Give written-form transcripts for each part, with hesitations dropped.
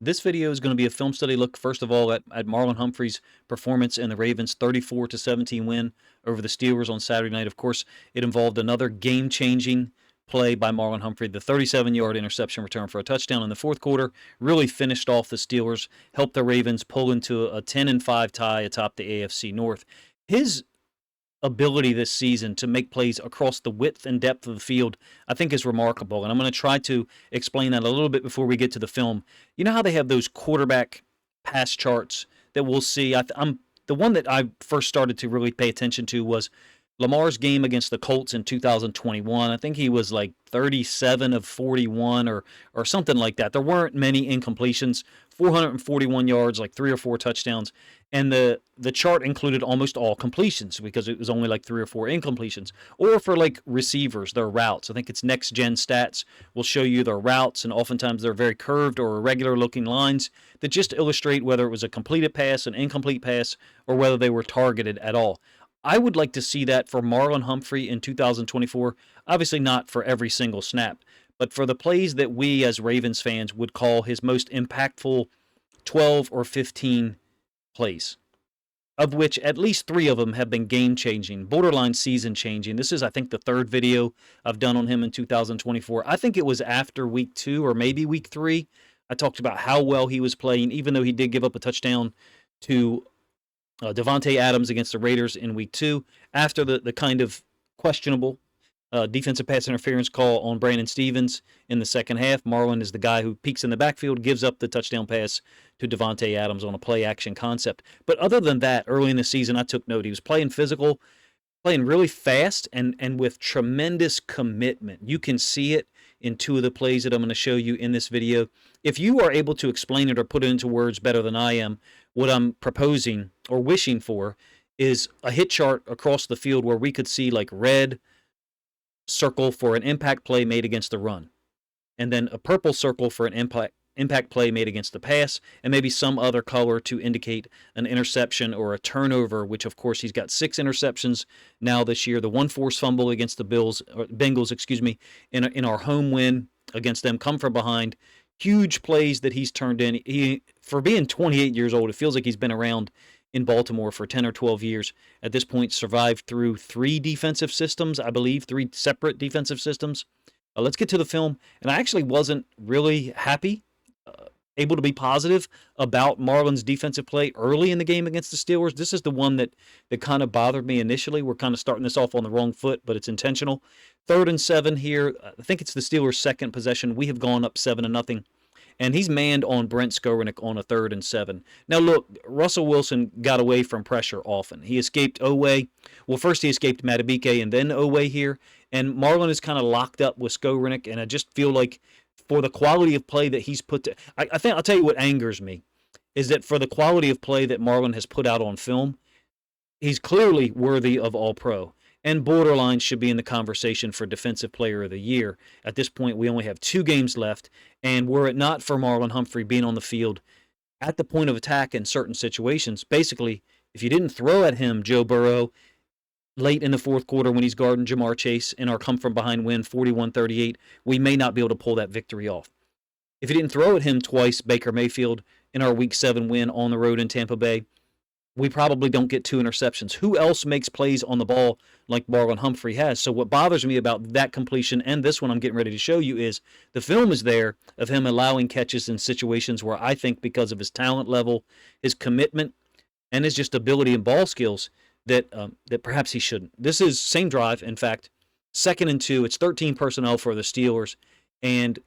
This video is going to be a film study look, first of all, at Marlon Humphrey's performance in the Ravens' 34-17 win over the Steelers on Saturday night. Of course, it involved another game-changing play by Marlon Humphrey, the 37-yard interception return for a touchdown in the fourth quarter, really finished off the Steelers, helped the Ravens pull into a 10-5 tie atop the AFC North. His ability this season to make plays across the width and depth of the field, I think, is remarkable. And I'm going to try to explain that a little bit before we get to the film. You know how they have those quarterback pass charts that we'll see? I'm the one that I first started to really pay attention to was Lamar's game against the Colts in 2021. I think he was like 37 of 41 or something like that. There weren't many incompletions, 441 yards, like 3 or 4 touchdowns. And the chart included almost all completions because it was only like 3 or 4 incompletions. Or for like receivers, their routes. I think it's Next Gen Stats will show you their routes, and oftentimes they're very curved or irregular looking lines that just illustrate whether it was a completed pass, an incomplete pass, or whether they were targeted at all. I would like to see that for Marlon Humphrey in 2024. Obviously not for every single snap, but for the plays that we as Ravens fans would call his most impactful 12 or 15 plays, of which at least 3 of them have been game-changing, borderline season-changing. This is, I think, the 3rd video I've done on him in 2024. I think it was after week 2 or maybe week 3. I talked about how well he was playing, even though he did give up a touchdown to Davante Adams against the Raiders in week 2 after the kind of questionable defensive pass interference call on Brandon Stevens in the second half. Marlon is the guy who peeks in the backfield, gives up the touchdown pass to Davante Adams on a play-action concept. But other than that, early in the season, I took note. He was playing physical, playing really fast, and with tremendous commitment. You can see it in 2 of the plays that I'm going to show you in this video. If you are able to explain it or put it into words better than I am, what I'm proposing or wishing for is a hit chart across the field where we could see like red circle for an impact play made against the run, and then a purple circle for an impact play made against the pass, and maybe some other color to indicate an interception or a turnover, which of course he's got 6 interceptions now this year. The 1 forced fumble against the Bengals, in our home win against them, come from behind. Huge plays that he's turned in. He, for being 28 years old, it feels like he's been around in Baltimore for 10 or 12 years. At this point, survived through 3 defensive systems, I believe, 3 separate defensive systems. Let's get to the film. And I actually wasn't really happy, able to be positive about Marlon's defensive play early in the game against the Steelers. This is the one that kind of bothered me initially. We're kind of starting this off on the wrong foot, but it's intentional. 3rd and 7 here. I think it's the Steelers' second possession. We have gone up 7-0. And he's manned on Brent Skowronek on a 3rd and 7. Now, look, Russell Wilson got away from pressure often. He escaped Oweh. Well, first he escaped Madubuike and then Oweh here. And Marlon is kind of locked up with Skowronek, and I just feel like for the quality of play that he's put to... I think I'll tell you what angers me, is that for the quality of play that Marlon has put out on film, he's clearly worthy of All-Pro. And borderline should be in the conversation for Defensive Player of the Year. At this point, we only have 2 games left, and were it not for Marlon Humphrey being on the field at the point of attack in certain situations, basically, if you didn't throw at him, Joe Burrow, late in the fourth quarter when he's guarding Jamar Chase in our come-from-behind win, 41-38, we may not be able to pull that victory off. If you didn't throw at him twice, Baker Mayfield, in our Week 7 win on the road in Tampa Bay, we probably don't get 2 interceptions. Who else makes plays on the ball like Marlon Humphrey has? So what bothers me about that completion and this one I'm getting ready to show you is the film is there of him allowing catches in situations where I think because of his talent level, his commitment, and his just ability and ball skills that perhaps he shouldn't. This is same drive, in fact, 2nd and 2. It's 13 personnel for the Steelers, and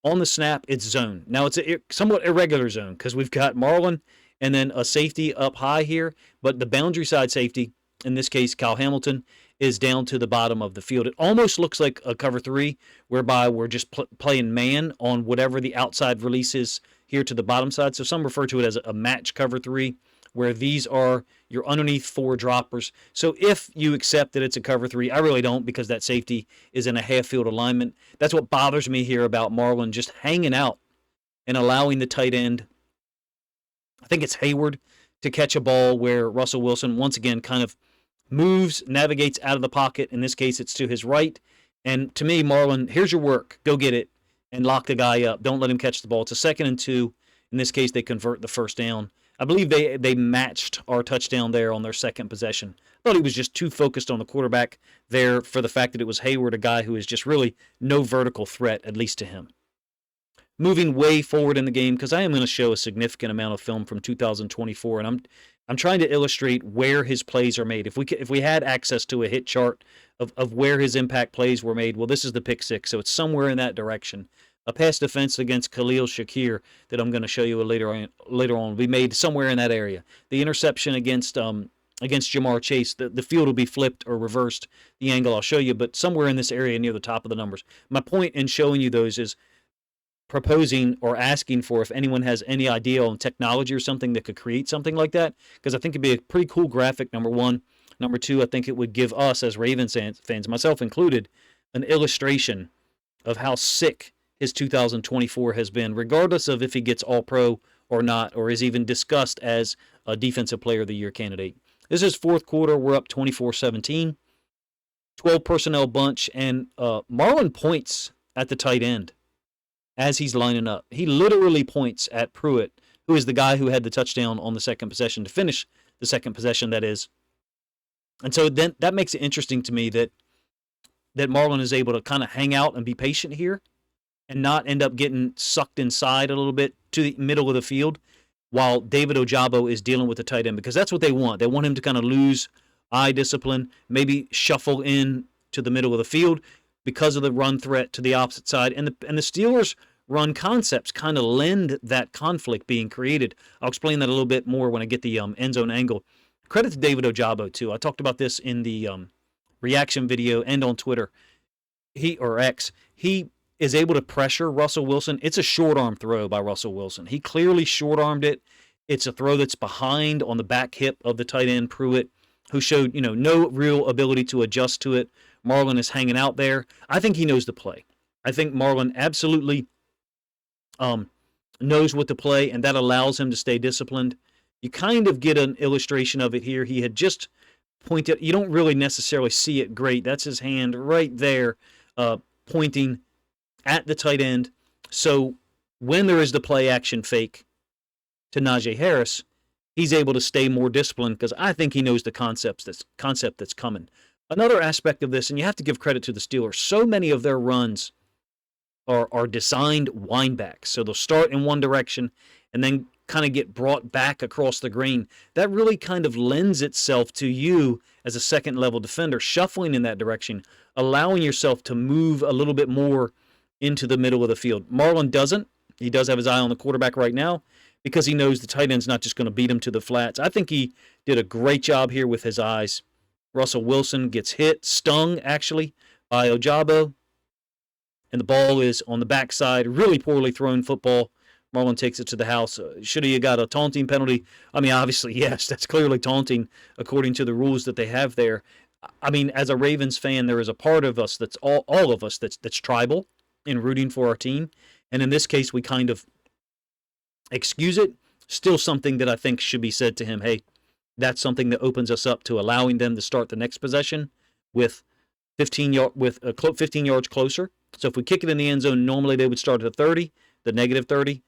on the snap, it's zone. Now, it's a somewhat irregular zone because we've got Marlon and then a safety up high here, but the boundary side safety, in this case Kyle Hamilton, is down to the bottom of the field. It almost looks like a cover 3, whereby we're just playing man on whatever the outside release is here to the bottom side. So some refer to it as a match cover 3, where these are your underneath 4 droppers. So if you accept that it's a cover 3, I really don't, because that safety is in a half-field alignment. That's what bothers me here about Marlon just hanging out and allowing the tight end, I think it's Hayward, to catch a ball where Russell Wilson, once again, kind of moves, navigates out of the pocket. In this case, it's to his right. And to me, Marlon, here's your work. Go get it and lock the guy up. Don't let him catch the ball. It's a 2nd and 2. In this case, they convert the first down. I believe they matched our touchdown there on their second possession. I thought he was just too focused on the quarterback there for the fact that it was Hayward, a guy who is just really no vertical threat, at least to him. Moving way forward in the game, because I am going to show a significant amount of film from 2024, and I'm trying to illustrate where his plays are made. If we had access to a hit chart of where his impact plays were made, well, this is the pick six, so it's somewhere in that direction. A pass defense against Khalil Shakir that I'm going to show you later on will be made somewhere in that area. The interception against Jamar Chase, the field will be flipped or reversed, the angle I'll show you, but somewhere in this area near the top of the numbers. My point in showing you those is proposing or asking for if anyone has any idea on technology or something that could create something like that, because I think it'd be a pretty cool graphic, number one. Number two, I think it would give us as Ravens fans, myself included, an illustration of how sick his 2024 has been, regardless of if he gets All-Pro or not, or is even discussed as a Defensive Player of the Year candidate. This is fourth quarter. We're up 24-17. 12 personnel bunch, and Marlon points at the tight end as he's lining up. He literally points at Pruitt, who is the guy who had the touchdown on the second possession, to finish the second possession, that is. And so then that makes it interesting to me that Marlon is able to kind of hang out and be patient here and not end up getting sucked inside a little bit to the middle of the field while David Ojabo is dealing with the tight end, because that's what they want. They want him to kind of lose eye discipline, maybe shuffle in to the middle of the field because of the run threat to the opposite side. And the Steelers' run concepts kind of lend that conflict being created. I'll explain that a little bit more when I get the end zone angle. Credit to David Ojabo, too. I talked about this in the reaction video and on Twitter. He is able to pressure Russell Wilson. It's a short arm throw by Russell Wilson. He clearly short armed it. It's a throw that's behind on the back hip of the tight end Pruitt, who showed no real ability to adjust to it. Marlon is hanging out there. I think he knows the play. I think Marlon absolutely knows what to play, and that allows him to stay disciplined. You kind of get an illustration of it here. He had just pointed. You don't really necessarily see it great. That's his hand right there pointing at the tight end. So when there is the play action fake to Najee Harris, he's able to stay more disciplined because I think he knows the concept that's coming. Another aspect of this, and you have to give credit to the Steelers, so many of their runs are designed windbacks. So they'll start in one direction and then kind of get brought back across the green. That really kind of lends itself to you as a second-level defender, shuffling in that direction, allowing yourself to move a little bit more into the middle of the field. Marlon doesn't. He does have his eye on the quarterback right now because he knows the tight end's not just going to beat him to the flats. I think he did a great job here with his eyes. Russell Wilson gets hit, stung actually, by Ojabo, and the ball is on the backside. Really poorly thrown football. Marlon takes it to the house. Should he have got a taunting penalty? I mean, obviously, yes, that's clearly taunting according to the rules that they have there. I mean, as a Ravens fan, there is a part of us that's all of us that's tribal in rooting for our team. And in this case, we kind of excuse it. Still something that I think should be said to him. Hey, that's something that opens us up to allowing them to start the next possession with 15 yards closer. So if we kick it in the end zone, normally they would start at the 30, the negative 30.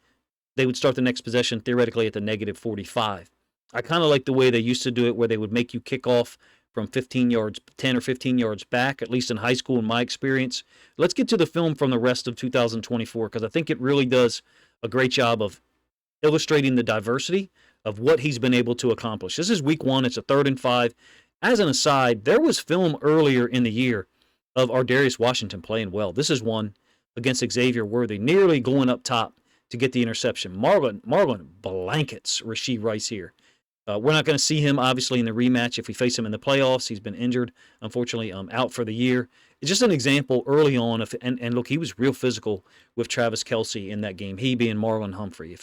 They would start the next possession theoretically at the negative 45. I kind of like the way they used to do it, where they would make you kick off from 15 yards, 10 or 15 yards back, at least in high school in my experience. Let's get to the film from the rest of 2024, because I think it really does a great job of illustrating the diversity of what he's been able to accomplish. This is week 1. It's a 3rd and 5. As an aside, there was film earlier in the year of Ardarius Washington playing well. This is one against Xavier Worthy, nearly going up top to get the interception. Marlon blankets Rashee Rice here. We're not going to see him, obviously, in the rematch if we face him in the playoffs. He's been injured, unfortunately, out for the year. It's just an example early on. And look, he was real physical with Travis Kelce in that game, he being Marlon Humphrey.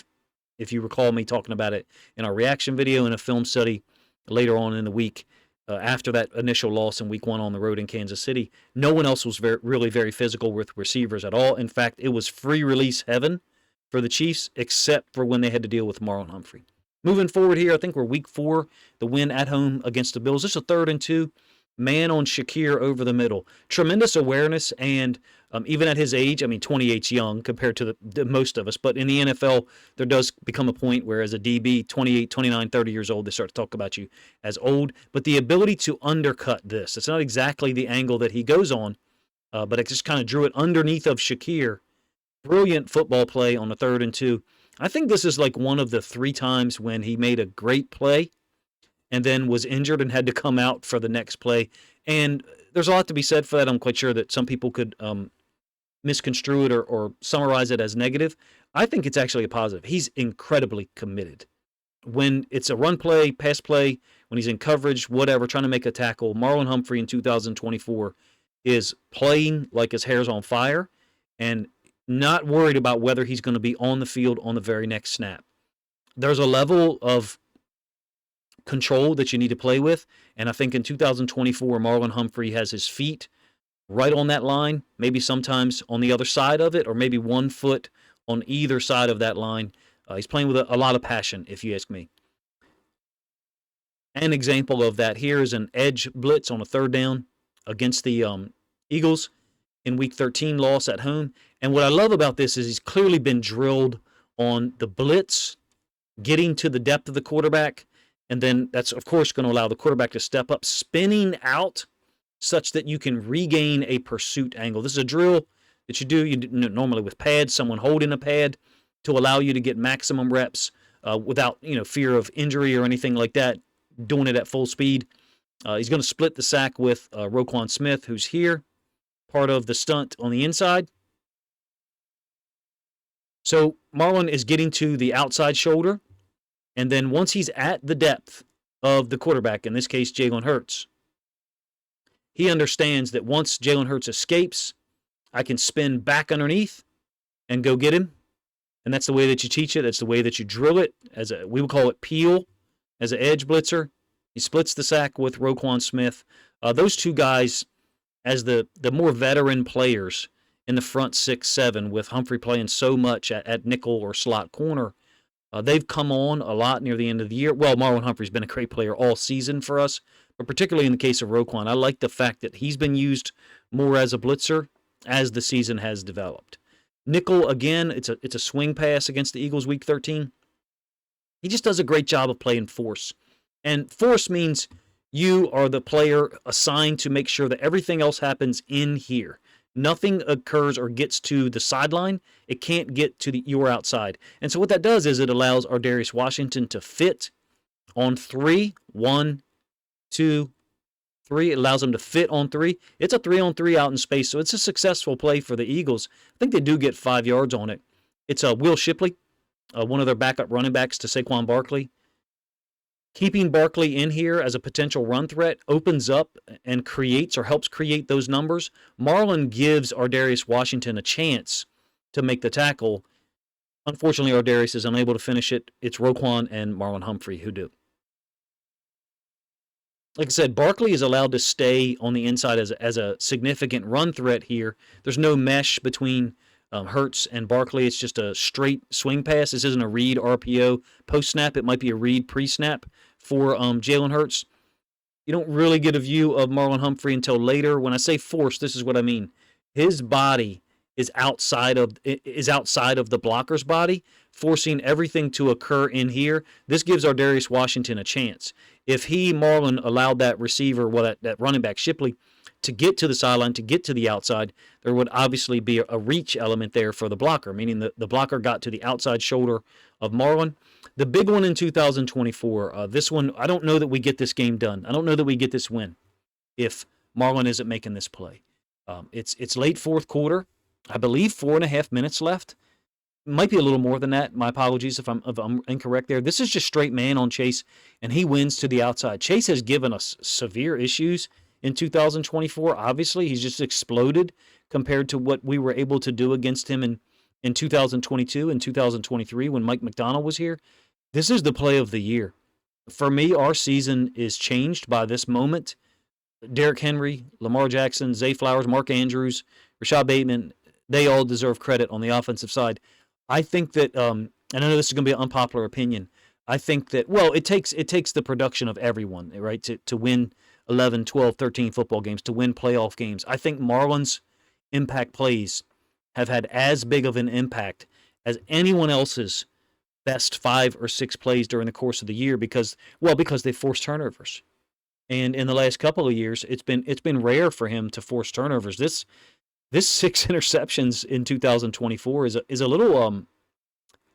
If you recall me talking about it in our reaction video and a film study later on in the week, after that initial loss in week 1 on the road in Kansas City, no one else was really very physical with receivers at all. In fact, it was free release heaven for the Chiefs, except for when they had to deal with Marlon Humphrey. Moving forward here, I think we're week 4, the win at home against the Bills. This is a 3rd and 2. Man on Shakir over the middle. Tremendous awareness and Even at his age, I mean, 28's young compared to the most of us. But in the NFL, there does become a point where as a DB, 28, 29, 30 years old, they start to talk about you as old. But the ability to undercut this, it's not exactly the angle that he goes on, but it just kind of drew it underneath of Shakir. Brilliant football play on the 3rd and 2. I think this is like one of the 3 times when he made a great play and then was injured and had to come out for the next play. And there's a lot to be said for that. I'm quite sure that some people could misconstrue it or summarize it as negative. I think it's actually a positive. He's incredibly committed. When it's a run play, pass play, when he's in coverage, whatever, trying to make a tackle, Marlon Humphrey in 2024 is playing like his hair's on fire and not worried about whether he's going to be on the field on the very next snap. There's a level of control that you need to play with, and I think in 2024, Marlon Humphrey has his feet right on that line, maybe sometimes on the other side of it, or maybe 1 foot on either side of that line. He's playing with a lot of passion, if you ask me. An example of that here is an edge blitz on a 3rd down against the Eagles in Week 13 loss at home. And what I love about this is he's clearly been drilled on the blitz, getting to the depth of the quarterback, and then that's, of course, going to allow the quarterback to step up, spinning out such that you can regain a pursuit angle. This is a drill that you do normally with pads, someone holding a pad to allow you to get maximum reps without fear of injury or anything like that, doing it at full speed. He's going to split the sack with Roquan Smith, who's here, part of the stunt on the inside. So Marlon is getting to the outside shoulder, and then once he's at the depth of the quarterback, in this case Jalen Hurts, he understands that once Jalen Hurts escapes, I can spin back underneath and go get him. And that's the way that you teach it. That's the way that you drill it. We would call it peel as an edge blitzer. He splits the sack with Roquan Smith. Those 2 guys, as the more veteran players in the front 6-7, with Humphrey playing so much at nickel or slot corner, they've come on a lot near the end of the year. Well, Marlon Humphrey's been a great player all season for us, but particularly in the case of Roquan, I like the fact that he's been used more as a blitzer as the season has developed. Nickel, again, it's a swing pass against the Eagles Week 13. He just does a great job of playing force. And force means you are the player assigned to make sure that everything else happens in here. Nothing occurs or gets to the sideline. It can't get to your outside. And so what that does is it allows Ardarius Washington to fit on 3. 1, 2, 3. It allows him to fit on 3. It's a 3-on-3 out in space, so it's a successful play for the Eagles. I think they do get 5 yards on it. It's Will Shipley, one of their backup running backs to Saquon Barkley. Keeping Barkley in here as a potential run threat opens up and creates or helps create those numbers. Marlon gives Ardarius Washington a chance to make the tackle. Unfortunately, Ardarius is unable to finish it. It's Roquan and Marlon Humphrey who do. Like I said, Barkley is allowed to stay on the inside as a significant run threat here. There's no mesh between Hurts and Barkley. It's just a straight swing pass. This isn't a read RPO post-snap. It might be a read pre-snap for Jalen Hurts. You don't really get a view of Marlon Humphrey until later. When I say force, this is what I mean. His body is outside of the blocker's body, forcing everything to occur in here. This gives Ardarius Washington a chance. If Marlon, allowed that receiver, that running back Shipley, to get to the sideline, to get to the outside, there would obviously be a reach element there for the blocker, meaning the blocker got to the outside shoulder of Marlon. The big one in 2024, this one, I don't know that we get this game done. I don't know that we get this win if Marlon isn't making this play. It's late 4th quarter. I believe 4.5 minutes left. Might be a little more than that. My apologies if I'm incorrect there. This is just straight man on Chase, and he wins to the outside. Chase has given us severe issues in 2024. Obviously, he's just exploded compared to what we were able to do against him in 2022 and 2023 when Mike McDonald was here. This is the play of the year. For me, our season is changed by this moment. Derrick Henry, Lamar Jackson, Zay Flowers, Mark Andrews, Rashad Bateman, they all deserve credit on the offensive side. I think that, and I know this is going to be an unpopular opinion, I think that, well, it takes the production of everyone, right, to win 11, 12, 13 football games, to win playoff games. I think Marlon's impact plays have had as big of an impact as anyone else's best 5 or 6 plays during the course of the year because they forced turnovers. And in the last couple of years, it's been rare for him to force turnovers. This 6 interceptions in 2024 is a little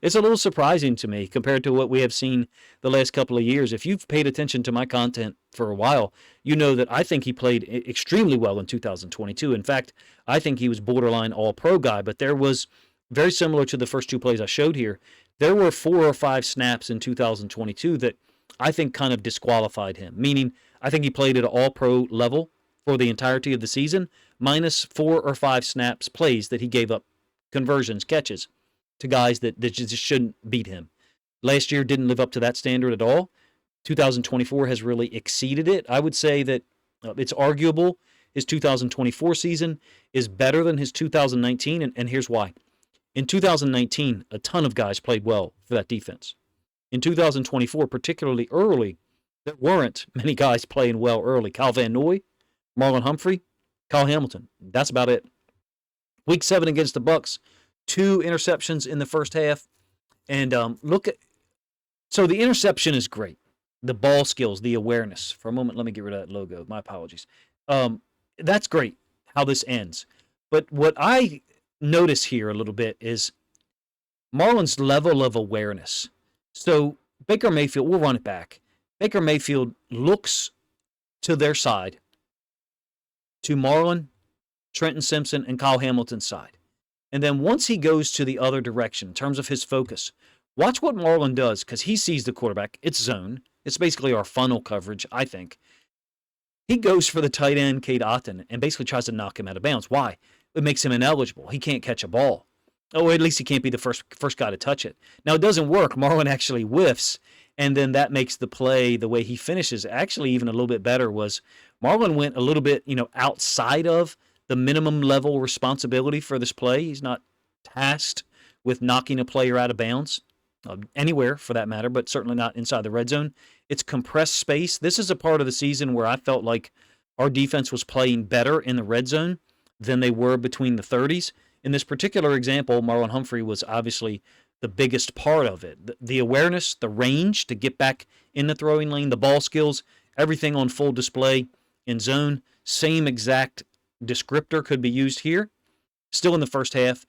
it's a little surprising to me compared to what we have seen the last couple of years. If you've paid attention to my content for a while, you know that I think he played extremely well in 2022. In fact, I think he was borderline all-pro guy, but there was, very similar to the first 2 plays I showed here, there were 4 or 5 snaps in 2022 that I think kind of disqualified him, meaning I think he played at an all-pro level for the entirety of the season, minus 4 or 5 snaps, plays that he gave up, conversions, catches, to guys that just shouldn't beat him. Last year didn't live up to that standard at all. 2024 has really exceeded it. I would say that it's arguable his 2024 season is better than his 2019, and here's why. In 2019, a ton of guys played well for that defense. In 2024, particularly early, there weren't many guys playing well early. Kyle Van Noy, Marlon Humphrey, Kyle Hamilton. That's about it. Week 7 against the Bucks, 2 interceptions in the first half. And so the interception is great. The ball skills, the awareness. For a moment, let me get rid of that logo. My apologies. That's great how this ends. But what I notice here a little bit is Marlon's level of awareness. So Baker Mayfield, we'll run it back. Baker Mayfield looks to their side, to Marlon, Trenton Simpson, and Kyle Hamilton's side. And then once he goes to the other direction in terms of his focus, watch what Marlon does because he sees the quarterback. It's zone. It's basically our funnel coverage, I think. He goes for the tight end, Cade Otton, and basically tries to knock him out of bounds. Why? It makes him ineligible. He can't catch a ball. Oh, at least he can't be the first guy to touch it. Now, it doesn't work. Marlon actually whiffs, and then that makes the play, the way he finishes, actually even a little bit better. Was Marlon went a little bit, outside of the minimum level responsibility for this play. He's not tasked with knocking a player out of bounds, anywhere for that matter, but certainly not inside the red zone. It's compressed space. This is a part of the season where I felt like our defense was playing better in the red zone than they were between the 30s. In this particular example, Marlon Humphrey was obviously the biggest part of it. The awareness, the range to get back in the throwing lane, the ball skills, everything on full display in zone. Same exact descriptor could be used here. Still in the first half,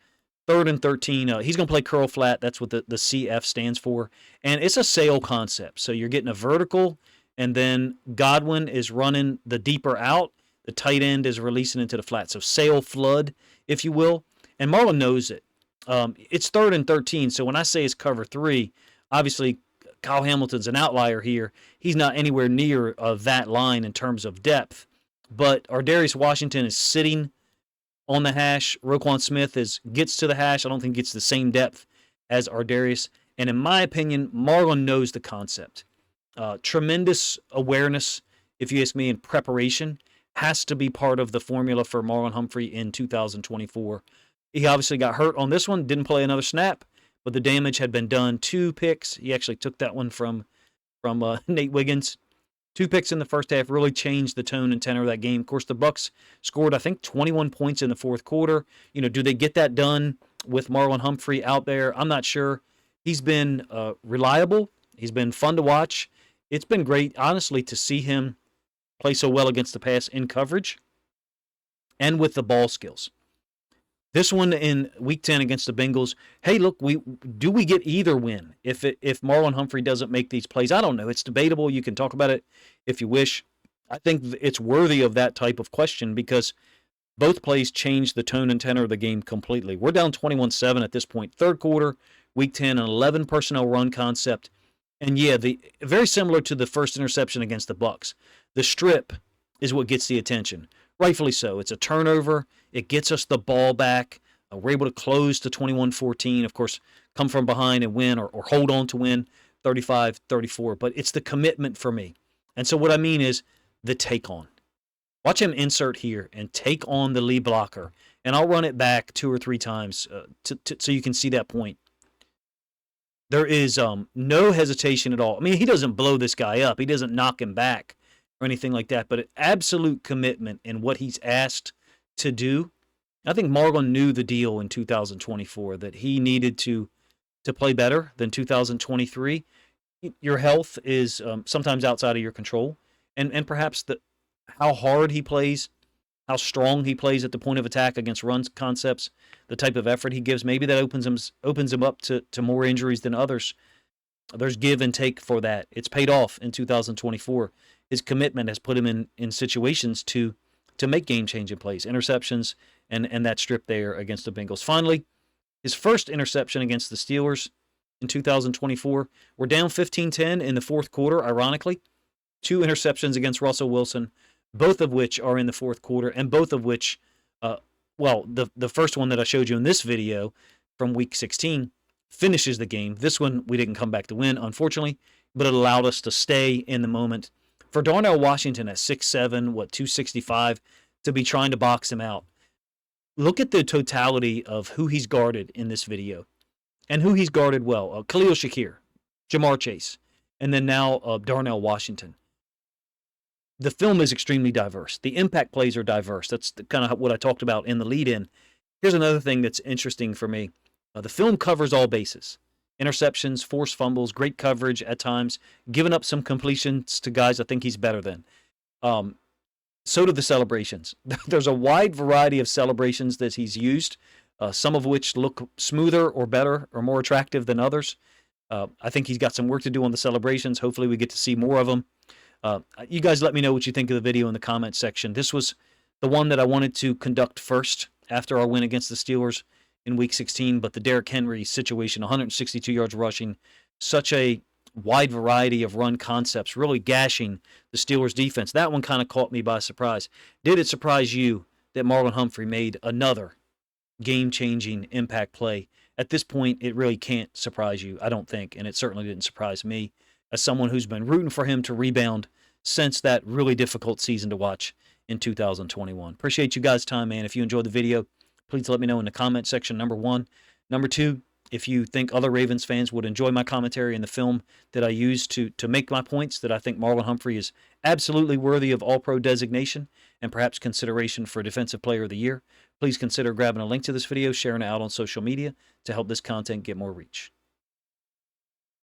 3rd and 13. He's going to play curl flat. That's what the CF stands for. And it's a sail concept. So you're getting a vertical, and then Godwin is running the deeper out. The tight end is releasing into the flat. So sail flood, if you will. And Marlon knows it. It's 3rd and 13. So when I say it's cover 3, obviously Kyle Hamilton's an outlier here. He's not anywhere near that line in terms of depth. But Ardarius Washington is sitting on the hash. Roquan Smith gets to the hash. I don't think gets the same depth as Ardarius. And in my opinion, Marlon knows the concept. Tremendous awareness, if you ask me, and preparation has to be part of the formula for Marlon Humphrey in 2024. He obviously got hurt on this one, didn't play another snap, but the damage had been done. 2 picks. He actually took that one from Nate Wiggins. 2 picks in the first half really changed the tone and tenor of that game. Of course, the Bucks scored, I think, 21 points in the fourth quarter. Do they get that done with Marlon Humphrey out there? I'm not sure. He's been reliable. He's been fun to watch. It's been great, honestly, to see him play so well against the pass in coverage and with the ball skills. This one in Week 10 against the Bengals, hey, look, we get either win if Marlon Humphrey doesn't make these plays? I don't know. It's debatable. You can talk about it if you wish. I think it's worthy of that type of question because both plays changed the tone and tenor of the game completely. We're down 21-7 at this point. Third quarter, Week 10, an 11 personnel run concept. And yeah, very similar to the first interception against the Bucks. The strip is what gets the attention. Rightfully so. It's a turnover. It gets us the ball back. We're able to close to 21-14. Of course, come from behind and win or hold on to win 35-34. But it's the commitment for me. And so what I mean is the take on. Watch him insert here and take on the lead blocker. And I'll run it back 2 or 3 times so you can see that point. There is no hesitation at all. I mean, he doesn't blow this guy up. He doesn't knock him back or anything like that. But an absolute commitment in what he's asked to do. I think Marlon knew the deal in 2024 that he needed to play better than 2023. Your health is sometimes outside of your control, and perhaps how hard he plays, how strong he plays at the point of attack against run concepts, the type of effort he gives, maybe that opens him up to more injuries than others. There's give and take for that. It's paid off in 2024. His commitment has put him in situations to make game-changing plays, interceptions, and that strip there against the Bengals. Finally, his first interception against the Steelers in 2024. We're down 15-10 in the fourth quarter, ironically. 2 interceptions against Russell Wilson, both of which are in the fourth quarter, and both of which, the first one that I showed you in this video from Week 16 finishes the game. This one, we didn't come back to win, unfortunately, but it allowed us to stay in the moment. For Darnell Washington at 6'7", 265, to be trying to box him out, look at the totality of who he's guarded in this video and who he's guarded well. Khalil Shakir, Jamar Chase, and then now Darnell Washington. The film is extremely diverse. The impact plays are diverse. That's kind of what I talked about in the lead-in. Here's another thing that's interesting for me. The film covers all bases. Interceptions, forced fumbles, great coverage at times, giving up some completions to guys I think he's better than. So do the celebrations. There's a wide variety of celebrations that he's used, some of which look smoother or better or more attractive than others. I think he's got some work to do on the celebrations. Hopefully we get to see more of them. You guys let me know what you think of the video in the comments section. This was the one that I wanted to conduct first after our win against the Steelers in Week 16, but the Derrick Henry situation, 162 yards rushing, such a wide variety of run concepts, really gashing the Steelers' defense. That one kind of caught me by surprise. Did it surprise you that Marlon Humphrey made another game-changing impact play? At this point, it really can't surprise you, I don't think, and it certainly didn't surprise me as someone who's been rooting for him to rebound since that really difficult season to watch in 2021. Appreciate you guys' time, man. If you enjoyed the video, please let me know in the comment section, number 1. Number 2, if you think other Ravens fans would enjoy my commentary in the film that I used to make my points, that I think Marlon Humphrey is absolutely worthy of All-Pro designation and perhaps consideration for Defensive Player of the Year, please consider grabbing a link to this video, sharing it out on social media to help this content get more reach.